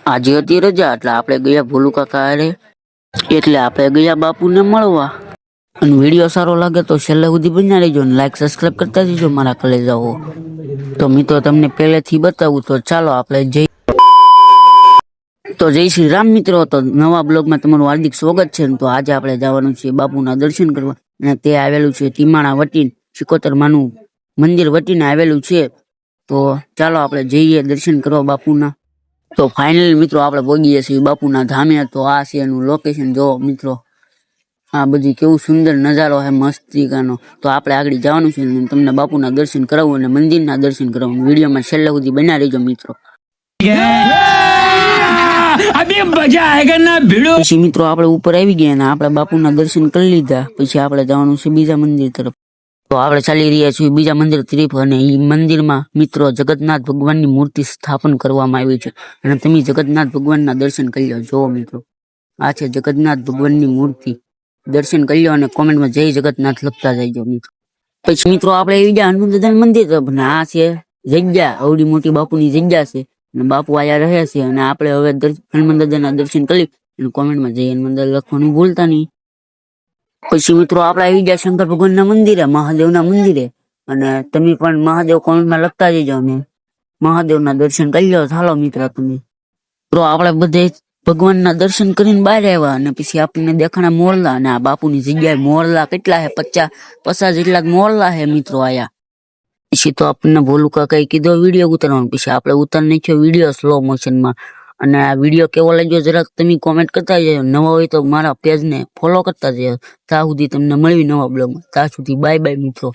આજે હતી રજા એટલે આપણે ગયા ભોલુ કાકા હારે, એટલે આપણે ગયા બાપુને મળવા. અને વિડીયો સારો લાગે તો છેલ્લે સુધી બન્યા રહેજો ને લાઈક સબસ્ક્રાઇબ કરતા જજો મારા કલેજાઓ. તો મિત્રો તમને પહેલેથી બતાવું તો ચાલો આપણે જય શ્રી રામ મિત્રો. તો નવા બ્લોગમાં તમારું હાર્દિક સ્વાગત છે. તો આજે આપણે જવાનું છે બાપુના દર્શન કરવા, અને તે આવેલું છે ટીમાણા વટીન શિકોતર માનું મંદિર વટીને આવેલું છે. તો ચાલો આપણે જઈએ દર્શન કરવા બાપુના. તો ફાઇનલી મિત્રો આપણે પહોંચીએ છીએ બાપુના ધામે. તો આ છે એનું લોકેશન. જો મિત્રો આ બધી કેવું સુંદર નજારો છે મસ્તિકાનો. તો આપણે આગળ જવાનું છે, તમને બાપુના દર્શન કરાવવું અને મંદિરના દર્શન કરાવવું. વિડીયોમાં છેલ્લે સુધી બન્યા રહેજો મિત્રો. પછી મિત્રો આપણે ઉપર આવી ગયા અને આપણે બાપુના દર્શન કરી લીધા. પછી આપણે જવાનું છે બીજા મંદિર તરફ. તો આપણે ચાલી રહ્યા છીએ બીજા મંદિર તરફ, અને એ મંદિરમાં મિત્રો જગન્નાથ ભગવાનની મૂર્તિ સ્થાપન કરવામાં આવી છે. અને તમે જગન્નાથ ભગવાનના દર્શન કરી લો. જો મિત્રો આ છે જગન્નાથ ભગવાનની મૂર્તિ. દર્શન કરી લો અને કોમેન્ટમાં જય જગન્નાથ લખતા જઈજો મિત્રો. પછી મિત્રો આપણે આવી ગયા હનુમાન દાદાના મંદિર તરફ, અને આ છે જગ્યા, અવડી મોટી બાપુની જગ્યા છે અને બાપુ આયા રહે છે. અને આપણે હવે હનુમાન દાદાના દર્શન કરી અને કોમેન્ટમાં જય હનુમાન દાદા લખવાનું ભૂલતા નહીં. પછી મિત્રો આપણે આવી ગયા શંકર ભગવાનના મંદિરે, મહાદેવના મંદિરે, અને તમે પણ મહાદેવ કોમેન્ટમાં લખતા જજો અને મહાદેવના દર્શન કરી લો. ચાલો મિત્રો તમે તો આપણે બધે ભગવાનના દર્શન કરીને બહાર આવ્યા, અને પછી આપણને દેખાણા મોરલા. અને આ બાપુની જગ્યાએ મોરલા કેટલા હે, 50 જેટલા મોરલા હે મિત્રો આયા. પછી તો આપણને ભોલુ કાકાએ કીધો વિડીયો ઉતારવાનો. પછી આપણે ઉતાર નાખ્યો વિડીયો સ્લો મોશનમાં. અને આ વિડીયો કેવો લાગ્યો જરાક તમે કોમેન્ટ કરતા જજો. નવા હોય તો મારા પેજને ફોલો કરતા જજો. ત્યાં સુધી તમને મળવી નવા બ્લોગમાં. ત્યાં સુધી બાય બાય મિત્રો.